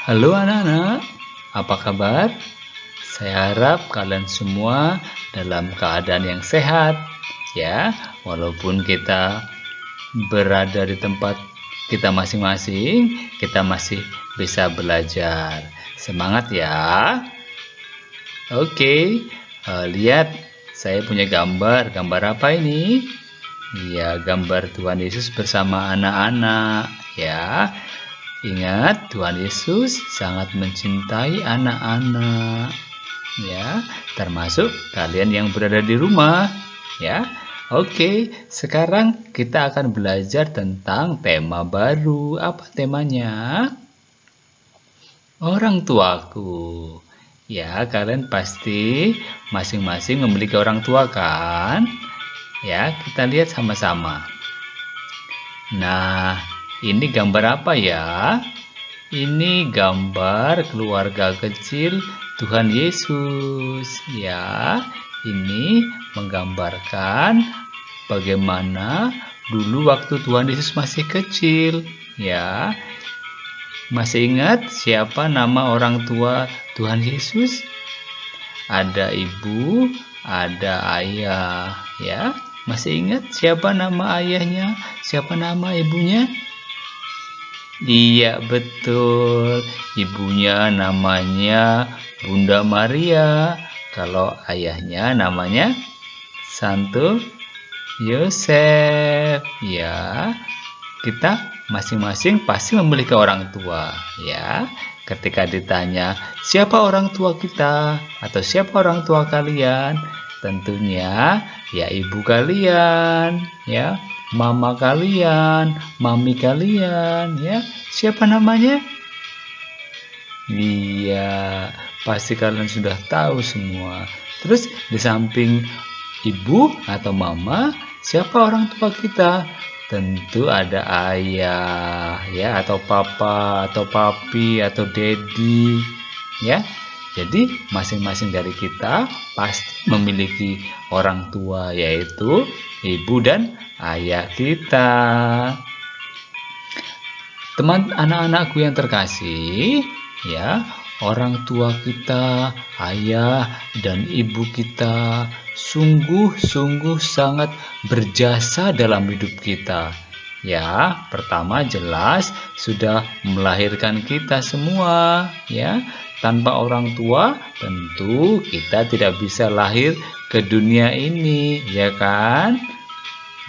Halo anak-anak, apa kabar? Saya harap kalian semua dalam keadaan yang sehat, ya. Walaupun kita berada di tempat kita masing-masing, kita masih bisa belajar. Semangat ya. Oke, lihat saya punya gambar. Gambar apa ini? Ya, gambar Tuhan Yesus bersama anak-anak, ya. Ingat, Tuhan Yesus sangat mencintai anak-anak, ya, termasuk kalian yang berada di rumah, ya. Oke, sekarang kita akan belajar tentang tema baru. Apa temanya? Orang tuaku. Ya, kalian pasti masing-masing memiliki orang tua kan? Ya, kita lihat sama-sama. Nah, ini gambar apa ya? Ini gambar keluarga kecil Tuhan Yesus. Ya, ini menggambarkan bagaimana dulu waktu Tuhan Yesus masih kecil. Ya, masih ingat siapa nama orang tua Tuhan Yesus? Ada ibu, ada ayah. Ya, masih ingat siapa nama ayahnya? Siapa nama ibunya? Iya, betul. Ibunya namanya Bunda Maria. Kalau ayahnya namanya Santo Yosef. Ya, kita masing-masing pasti memiliki orang tua, ya. Ketika ditanya, siapa orang tua kita atau siapa orang tua kalian? Tentunya ya ibu kalian, ya, mama kalian, mami kalian, ya. Siapa namanya? Iya, pasti kalian sudah tahu semua. Terus di samping ibu atau mama, siapa orang tua kita? Tentu ada ayah, ya, atau papa, atau papi, atau dedi, ya. Jadi masing-masing dari kita pasti memiliki orang tua, yaitu ibu dan ayah kita. Teman anak-anakku yang terkasih, ya, orang tua kita, ayah dan ibu kita sungguh-sungguh sangat berjasa dalam hidup kita. Ya, pertama jelas sudah melahirkan kita semua, ya. Tanpa orang tua, tentu kita tidak bisa lahir ke dunia ini, ya kan?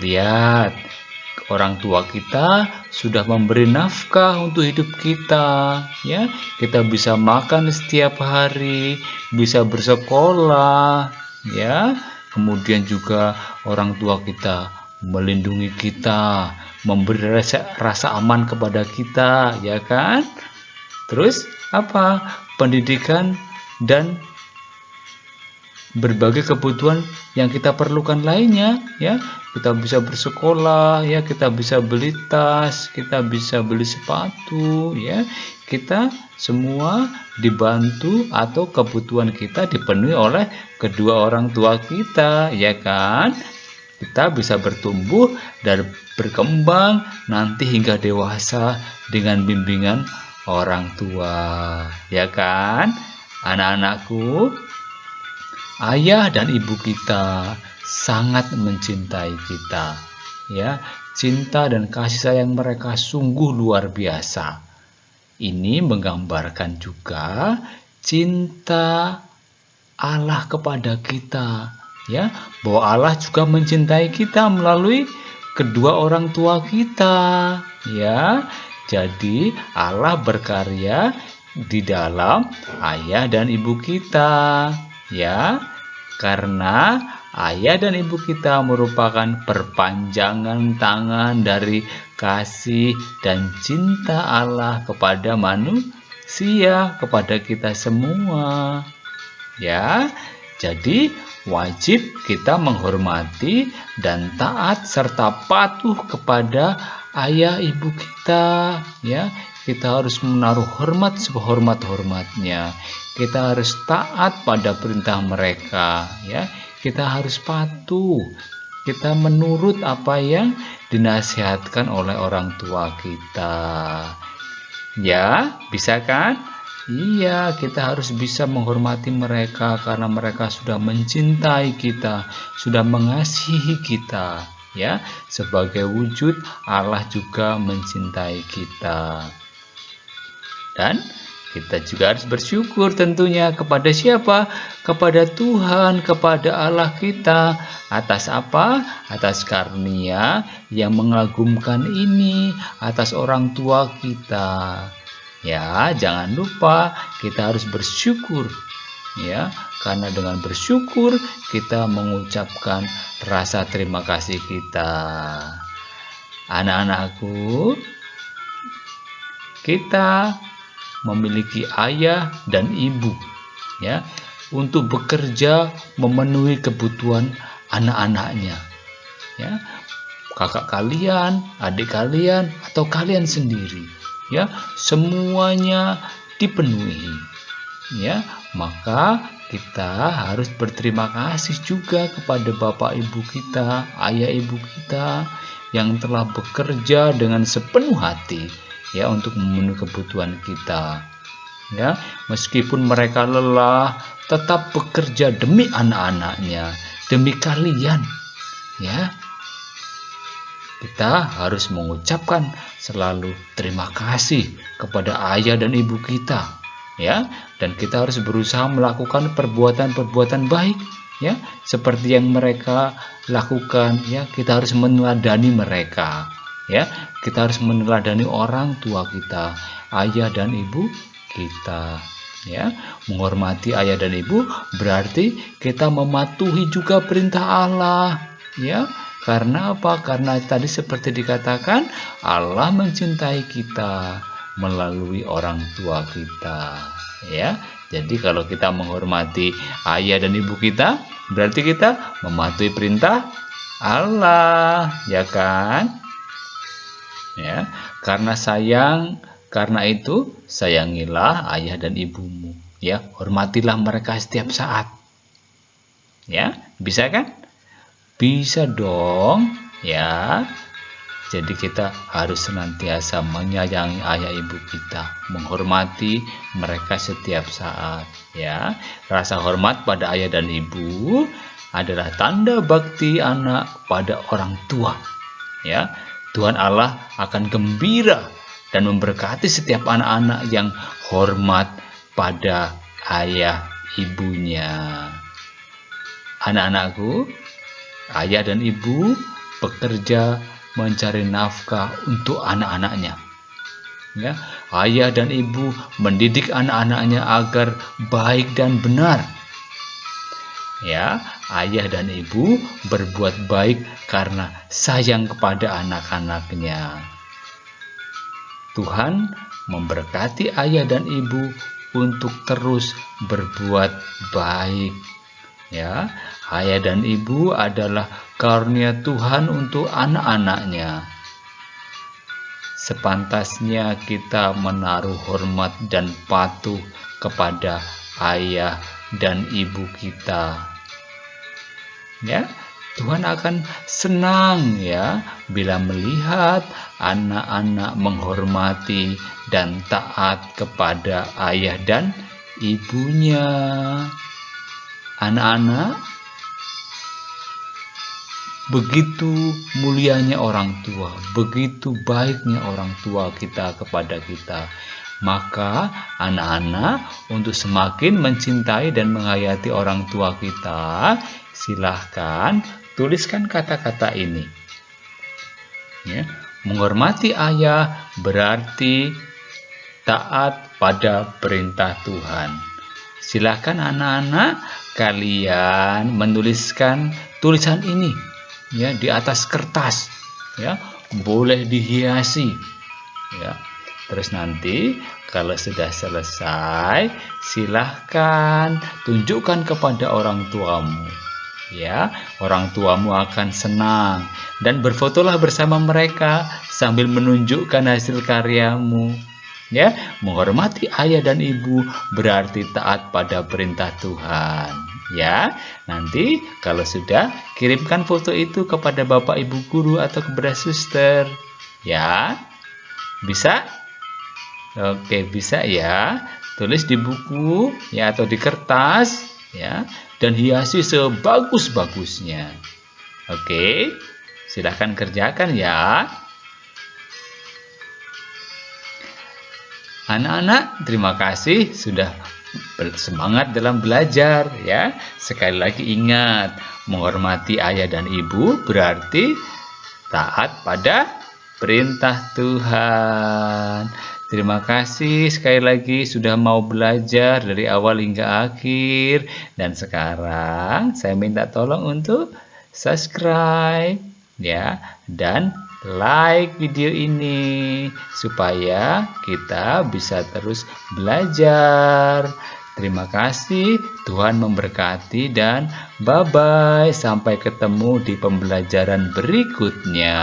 Lihat, orang tua kita sudah memberi nafkah untuk hidup kita, ya. Kita bisa makan setiap hari, bisa bersekolah, ya. Kemudian juga orang tua kita melindungi kita, memberi rasa aman kepada kita, ya kan? Terus apa? Pendidikan dan berbagai kebutuhan yang kita perlukan lainnya, ya. Kita bisa bersekolah, ya, kita bisa beli tas, kita bisa beli sepatu, ya. Kita semua dibantu atau kebutuhan kita dipenuhi oleh kedua orang tua kita, ya kan? Kita bisa bertumbuh dan berkembang nanti hingga dewasa dengan bimbingan orang tua, ya kan? Anak-anakku, ayah dan ibu kita sangat mencintai kita, ya. Cinta dan kasih sayang mereka sungguh luar biasa. Ini menggambarkan juga cinta Allah kepada kita, ya, bahwa Allah juga mencintai kita melalui kedua orang tua kita, ya. Jadi Allah berkarya di dalam ayah dan ibu kita, ya. Karena ayah dan ibu kita merupakan perpanjangan tangan dari kasih dan cinta Allah kepada manusia, kepada kita semua, ya. Jadi wajib kita menghormati dan taat serta patuh kepada ayah ibu kita, ya. Kita harus menaruh hormat sehormat-hormatnya. Kita harus taat pada perintah mereka, ya. Kita harus patuh. Kita menurut apa yang dinasihatkan oleh orang tua kita. Ya, bisa kan? Iya, kita harus bisa menghormati mereka karena mereka sudah mencintai kita, sudah mengasihi kita, ya. Sebagai wujud Allah juga mencintai kita. Dan kita juga harus bersyukur tentunya kepada siapa? Kepada Tuhan, kepada Allah kita. Atas apa? Atas karunia yang mengagumkan ini, atas orang tua kita. Ya, jangan lupa kita harus bersyukur. Ya, karena dengan bersyukur kita mengucapkan rasa terima kasih kita. Anak-anakku, kita memiliki ayah dan ibu, ya, untuk bekerja memenuhi kebutuhan anak-anaknya, ya, kakak kalian, adik kalian, atau kalian sendiri, ya, semuanya dipenuhi, ya. Maka kita harus berterima kasih juga kepada bapak ibu kita, ayah ibu kita yang telah bekerja dengan sepenuh hati, ya, untuk memenuhi kebutuhan kita, ya. Meskipun mereka lelah, tetap bekerja demi anak-anaknya, demi kalian, ya. Kita harus mengucapkan selalu terima kasih kepada ayah dan ibu kita, ya. Dan kita harus berusaha melakukan perbuatan-perbuatan baik, ya, seperti yang mereka lakukan, ya. Kita harus meneladani mereka, ya. Kita harus meneladani orang tua kita, ayah dan ibu kita, ya. Menghormati ayah dan ibu berarti kita mematuhi juga perintah Allah, ya. Karena apa? Karena tadi seperti dikatakan, Allah mencintai kita melalui orang tua kita, ya. Jadi kalau kita menghormati ayah dan ibu kita, berarti kita mematuhi perintah Allah, ya kan? Ya, karena itu sayangilah ayah dan ibumu, ya. Hormatilah mereka setiap saat, ya. Bisa kan? Bisa dong, ya. Jadi kita harus senantiasa menyayangi ayah ibu kita, menghormati mereka setiap saat, ya. Rasa hormat pada ayah dan ibu adalah tanda bakti anak pada orang tua, ya. Tuhan Allah akan gembira dan memberkati setiap anak-anak yang hormat pada ayah ibunya. Anak-anakku, ayah dan ibu bekerja mencari nafkah untuk anak-anaknya, ya. Ayah dan ibu mendidik anak-anaknya agar baik dan benar, ya. Ayah dan ibu berbuat baik karena sayang kepada anak-anaknya. Tuhan memberkati ayah dan ibu untuk terus berbuat baik, ya. Ayah dan ibu adalah karunia Tuhan untuk anak-anaknya. Sepantasnya kita menaruh hormat dan patuh kepada ayah dan ibu kita, ya. Tuhan akan senang, ya, bila melihat anak-anak menghormati dan taat kepada ayah dan ibunya. Anak-anak, begitu mulianya orang tua, begitu baiknya orang tua kita kepada kita. Maka anak-anak, untuk semakin mencintai dan menghayati orang tua kita, silahkan tuliskan kata-kata ini, ya. Menghormati ayah berarti taat pada perintah Tuhan. Silahkan anak-anak kalian menuliskan tulisan ini, ya, di atas kertas, ya. Boleh dihiasi, ya. Terus nanti kalau sudah selesai, silahkan tunjukkan kepada orang tuamu, ya. Orang tuamu akan senang dan berfotolah bersama mereka sambil menunjukkan hasil karyamu, ya. Menghormati ayah dan ibu berarti taat pada perintah Tuhan, ya. Nanti kalau sudah, kirimkan foto itu kepada bapak ibu guru atau kepada suster, ya. Bisa? Oke, bisa ya. Tulis di buku ya atau di kertas ya dan hiasi sebagus-bagusnya. Oke. Silahkan kerjakan ya. Anak-anak, terima kasih sudah semangat dalam belajar ya. Sekali lagi ingat, menghormati ayah dan ibu berarti taat pada perintah Tuhan. Terima kasih sekali lagi sudah mau belajar dari awal hingga akhir. Dan sekarang saya minta tolong untuk subscribe ya dan like video ini supaya kita bisa terus belajar. Terima kasih, Tuhan memberkati dan bye-bye. Sampai ketemu di pembelajaran berikutnya.